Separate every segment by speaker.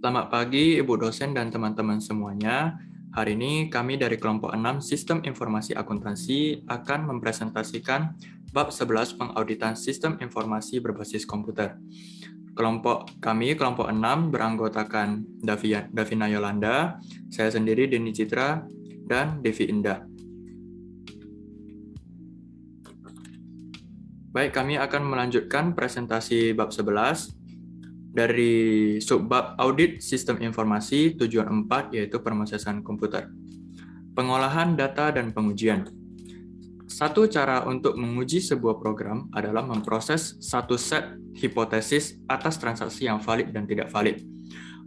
Speaker 1: Selamat pagi Ibu dosen dan teman-teman semuanya. Hari ini kami dari kelompok 6 Sistem Informasi Akuntansi akan mempresentasikan bab 11 pengauditan sistem informasi berbasis komputer. Kelompok 6 beranggotakan Davina Yolanda, saya sendiri Denny Citra, dan Devi Indah. Baik, kami akan melanjutkan presentasi bab 11 dari subbab audit sistem informasi tujuan 4 yaitu pemrosesan komputer. Pengolahan data dan pengujian. Satu cara untuk menguji sebuah program adalah memproses satu set hipotesis atas transaksi yang valid dan tidak valid.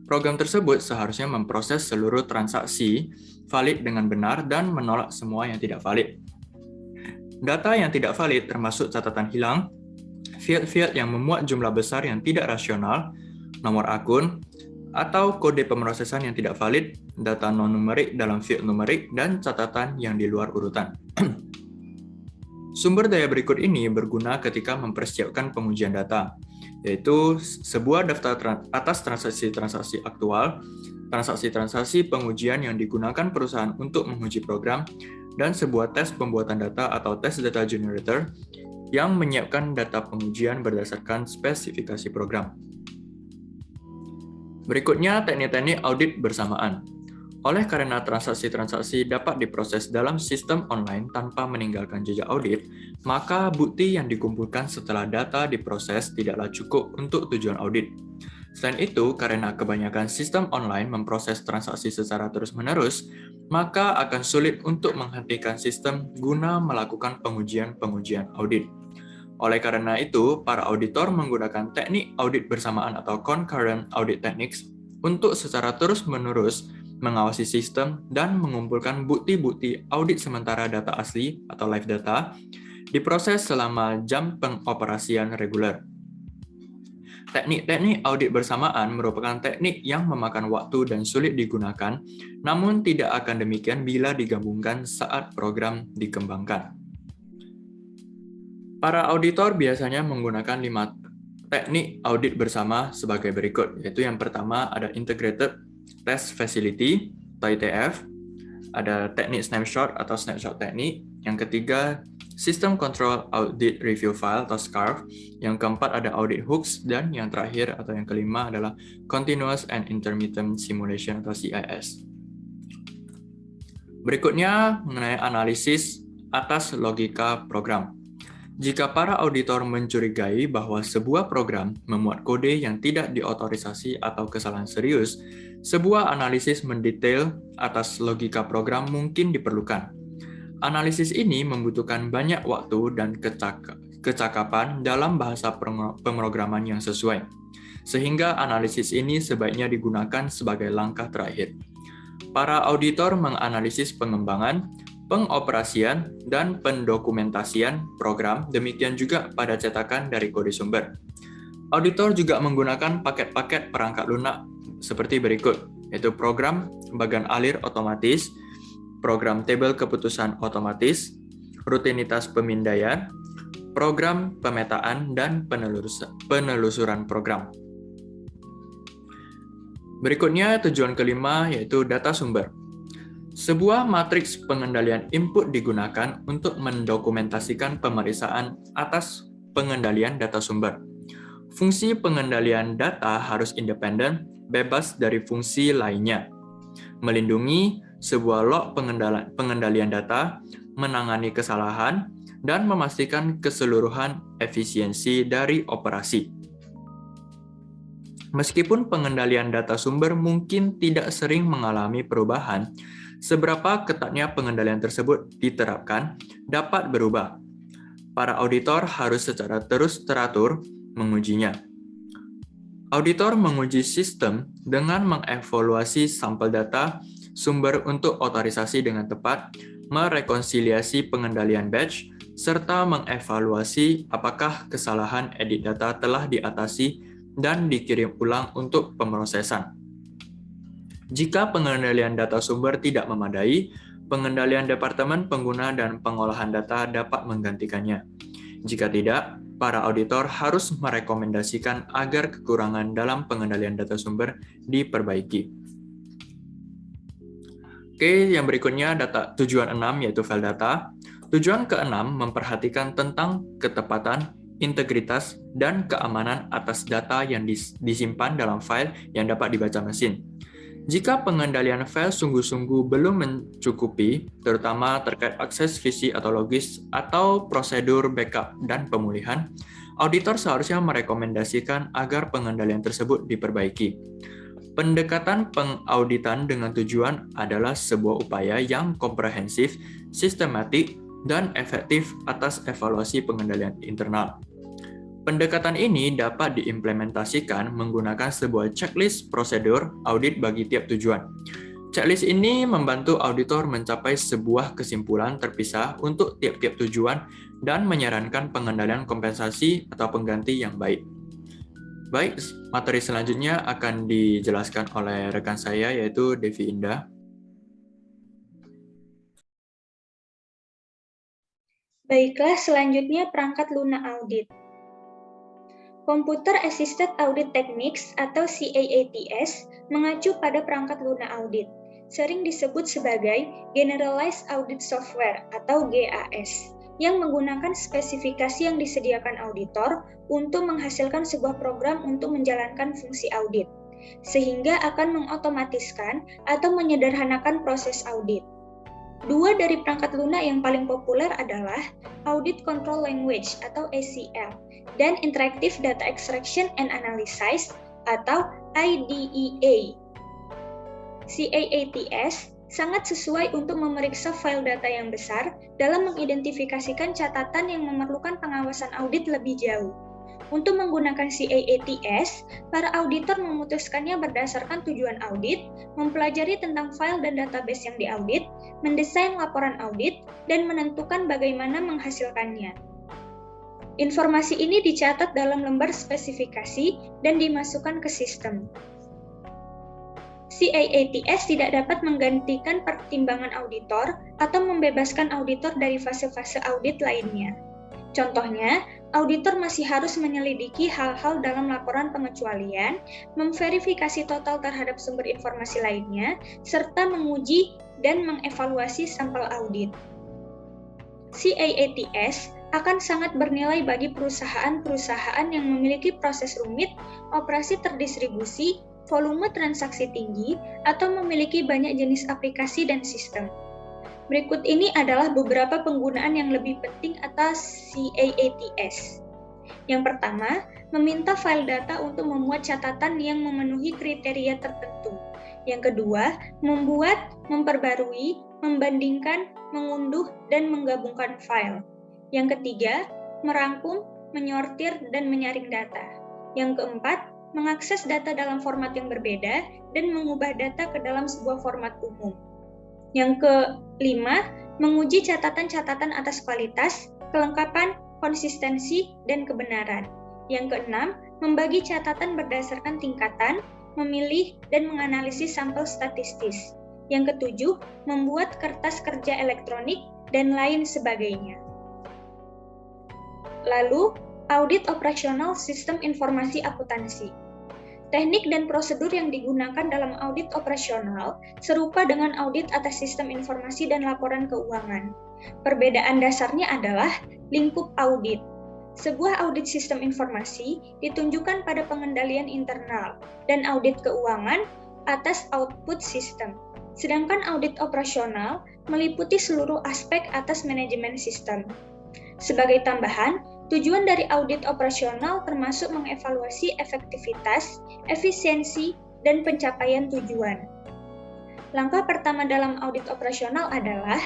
Speaker 1: Program tersebut seharusnya memproses seluruh transaksi valid dengan benar dan menolak semua yang tidak valid. Data yang tidak valid termasuk catatan hilang, field-field yang memuat jumlah besar yang tidak rasional, nomor akun, atau kode pemrosesan yang tidak valid, data non-numerik dalam field numerik, dan catatan yang di luar urutan. Sumber daya berikut ini berguna ketika mempersiapkan pengujian data, yaitu sebuah daftar atas transaksi-transaksi aktual, transaksi-transaksi pengujian yang digunakan perusahaan untuk menguji program, dan sebuah tes pembuatan data atau tes data generator yang menyiapkan data pengujian berdasarkan spesifikasi program. Berikutnya, teknik-teknik audit bersamaan. Oleh karena transaksi-transaksi dapat diproses dalam sistem online tanpa meninggalkan jejak audit, maka bukti yang dikumpulkan setelah data diproses tidaklah cukup untuk tujuan audit. Selain itu, karena kebanyakan sistem online memproses transaksi secara terus-menerus, maka akan sulit untuk menghentikan sistem guna melakukan pengujian-pengujian audit. Oleh karena itu, para auditor menggunakan teknik audit bersamaan atau concurrent audit techniques untuk secara terus-menerus mengawasi sistem dan mengumpulkan bukti-bukti audit sementara data asli atau live data diproses selama jam pengoperasian reguler. Teknik-teknik audit bersamaan merupakan teknik yang memakan waktu dan sulit digunakan, namun tidak akan demikian bila digabungkan saat program dikembangkan. Para auditor biasanya menggunakan 5 teknik audit bersama sebagai berikut, yaitu yang pertama ada Integrated Test Facility atau ITF, ada teknik snapshot atau snapshot teknik, yang ketiga System Control Audit Review File atau SCARF, yang keempat ada Audit Hooks, dan yang terakhir atau yang kelima adalah Continuous and Intermittent Simulation atau CIS. Berikutnya mengenai analisis atas logika program. Jika para auditor mencurigai bahwa sebuah program memuat kode yang tidak diotorisasi atau kesalahan serius, sebuah analisis mendetail atas logika program mungkin diperlukan. Analisis ini membutuhkan banyak waktu dan kecakapan dalam bahasa pemrograman yang sesuai, sehingga analisis ini sebaiknya digunakan sebagai langkah terakhir. Para auditor menganalisis pengembangan, pengoperasian, dan pendokumentasian program, demikian juga pada cetakan dari kode sumber. Auditor juga menggunakan paket-paket perangkat lunak seperti berikut, yaitu program bagan alir otomatis, program tabel keputusan otomatis, rutinitas pemindaian, program pemetaan, dan penelusuran program. Berikutnya tujuan kelima yaitu data sumber. Sebuah matriks pengendalian input digunakan untuk mendokumentasikan pemeriksaan atas pengendalian data sumber. Fungsi pengendalian data harus independen, bebas dari fungsi lainnya. Melindungi sebuah log pengendalian data, menangani kesalahan, dan memastikan keseluruhan efisiensi dari operasi. Meskipun pengendalian data sumber mungkin tidak sering mengalami perubahan, seberapa ketatnya pengendalian tersebut diterapkan dapat berubah. Para auditor harus secara terus teratur mengujinya. Auditor menguji sistem dengan mengevaluasi sampel data sumber untuk otorisasi dengan tepat, merekonsiliasi pengendalian batch, serta mengevaluasi apakah kesalahan edit data telah diatasi dan dikirim ulang untuk pemrosesan. Jika pengendalian data sumber tidak memadai, pengendalian departemen pengguna dan pengolahan data dapat menggantikannya. Jika tidak, para auditor harus merekomendasikan agar kekurangan dalam pengendalian data sumber diperbaiki. Oke, yang berikutnya data tujuan 6 yaitu file data. Tujuan ke-6 memperhatikan tentang ketepatan, integritas, dan keamanan atas data yang disimpan dalam file yang dapat dibaca mesin. Jika pengendalian file sungguh-sungguh belum mencukupi, terutama terkait akses visi atau logis atau prosedur backup dan pemulihan, auditor seharusnya merekomendasikan agar pengendalian tersebut diperbaiki. Pendekatan pengauditan dengan tujuan adalah sebuah upaya yang komprehensif, sistematik, dan efektif atas evaluasi pengendalian internal. Pendekatan ini dapat diimplementasikan menggunakan sebuah checklist prosedur audit bagi tiap tujuan. Checklist ini membantu auditor mencapai sebuah kesimpulan terpisah untuk tiap-tiap tujuan dan menyarankan pengendalian kompensasi atau pengganti yang baik. Baik, materi selanjutnya akan dijelaskan oleh rekan saya yaitu Devi Indah.
Speaker 2: Baiklah, selanjutnya perangkat Luna Audit. Computer Assisted Audit Techniques atau CAATS mengacu pada perangkat Luna Audit, sering disebut sebagai Generalized Audit Software atau GAS, yang menggunakan spesifikasi yang disediakan auditor untuk menghasilkan sebuah program untuk menjalankan fungsi audit, sehingga akan mengotomatiskan atau menyederhanakan proses audit. Dua dari perangkat Luna yang paling populer adalah Audit Control Language atau ACL dan Interactive Data Extraction and Analysis atau IDEA. CAATS sangat sesuai untuk memeriksa file data yang besar dalam mengidentifikasikan catatan yang memerlukan pengawasan audit lebih jauh. Untuk menggunakan CAATS, para auditor memutuskannya berdasarkan tujuan audit, mempelajari tentang file dan database yang diaudit, mendesain laporan audit, dan menentukan bagaimana menghasilkannya. Informasi ini dicatat dalam lembar spesifikasi dan dimasukkan ke sistem. CAATS tidak dapat menggantikan pertimbangan auditor atau membebaskan auditor dari fase-fase audit lainnya. Contohnya, auditor masih harus menyelidiki hal-hal dalam laporan pengecualian, memverifikasi total terhadap sumber informasi lainnya, serta menguji dan mengevaluasi sampel audit. CAATS akan sangat bernilai bagi perusahaan-perusahaan yang memiliki proses rumit, operasi terdistribusi, volume transaksi tinggi, atau memiliki banyak jenis aplikasi dan sistem. Berikut ini adalah beberapa penggunaan yang lebih penting atas CAATS. Yang pertama, meminta file data untuk memuat catatan yang memenuhi kriteria tertentu. Yang kedua, membuat, memperbarui, membandingkan, mengunduh, dan menggabungkan file. Yang ketiga, merangkum, menyortir, dan menyaring data. Yang keempat, mengakses data dalam format yang berbeda dan mengubah data ke dalam sebuah format umum. Yang kelima, menguji catatan-catatan atas kualitas, kelengkapan, konsistensi, dan kebenaran. Yang keenam, membagi catatan berdasarkan tingkatan, memilih, dan menganalisis sampel statistis. Yang ketujuh, membuat kertas kerja elektronik, dan lain sebagainya. Lalu, audit operasional sistem informasi akuntansi. Teknik dan prosedur yang digunakan dalam audit operasional serupa dengan audit atas sistem informasi dan laporan keuangan. Perbedaan dasarnya adalah lingkup audit. Sebuah audit sistem informasi ditunjukkan pada pengendalian internal dan audit keuangan atas output sistem. Sedangkan audit operasional meliputi seluruh aspek atas manajemen sistem. Sebagai tambahan, tujuan dari audit operasional termasuk mengevaluasi efektivitas, efisiensi, dan pencapaian tujuan. Langkah pertama dalam audit operasional adalah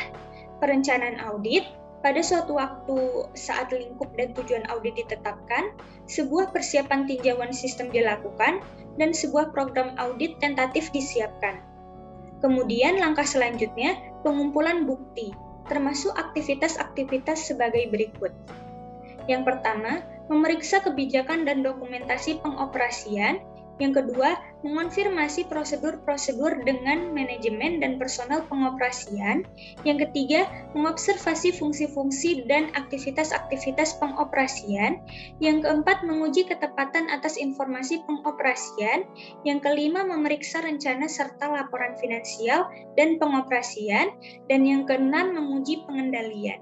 Speaker 2: perencanaan audit. Pada suatu waktu saat lingkup dan tujuan audit ditetapkan, sebuah persiapan tinjauan sistem dilakukan, dan sebuah program audit tentatif disiapkan. Kemudian langkah selanjutnya, pengumpulan bukti, termasuk aktivitas-aktivitas sebagai berikut. Yang pertama, memeriksa kebijakan dan dokumentasi pengoperasian Yang kedua, mengonfirmasi prosedur-prosedur dengan manajemen dan personel pengoperasian. Yang ketiga, mengobservasi fungsi-fungsi dan aktivitas-aktivitas pengoperasian. Yang keempat, menguji ketepatan atas informasi pengoperasian. Yang kelima, memeriksa rencana serta laporan finansial dan pengoperasian. Dan yang keenam, menguji pengendalian.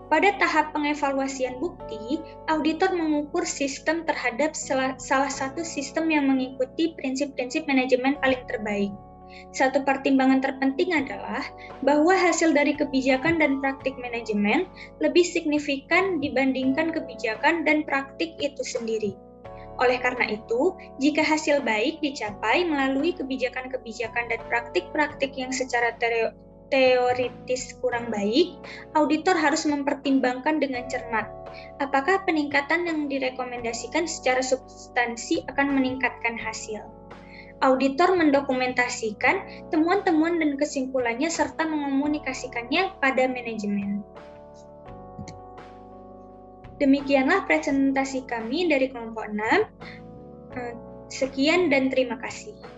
Speaker 2: Pada tahap pengevaluasian bukti, auditor mengukur sistem terhadap salah satu sistem yang mengikuti prinsip-prinsip manajemen paling terbaik. Satu pertimbangan terpenting adalah bahwa hasil dari kebijakan dan praktik manajemen lebih signifikan dibandingkan kebijakan dan praktik itu sendiri. Oleh karena itu, jika hasil baik dicapai melalui kebijakan-kebijakan dan praktik-praktik yang secara teoritis kurang baik, auditor harus mempertimbangkan dengan cermat apakah peningkatan yang direkomendasikan secara substansi akan meningkatkan hasil. Auditor mendokumentasikan temuan-temuan dan kesimpulannya serta mengomunikasikannya pada manajemen. Demikianlah presentasi kami dari kelompok 6. Sekian dan terima kasih.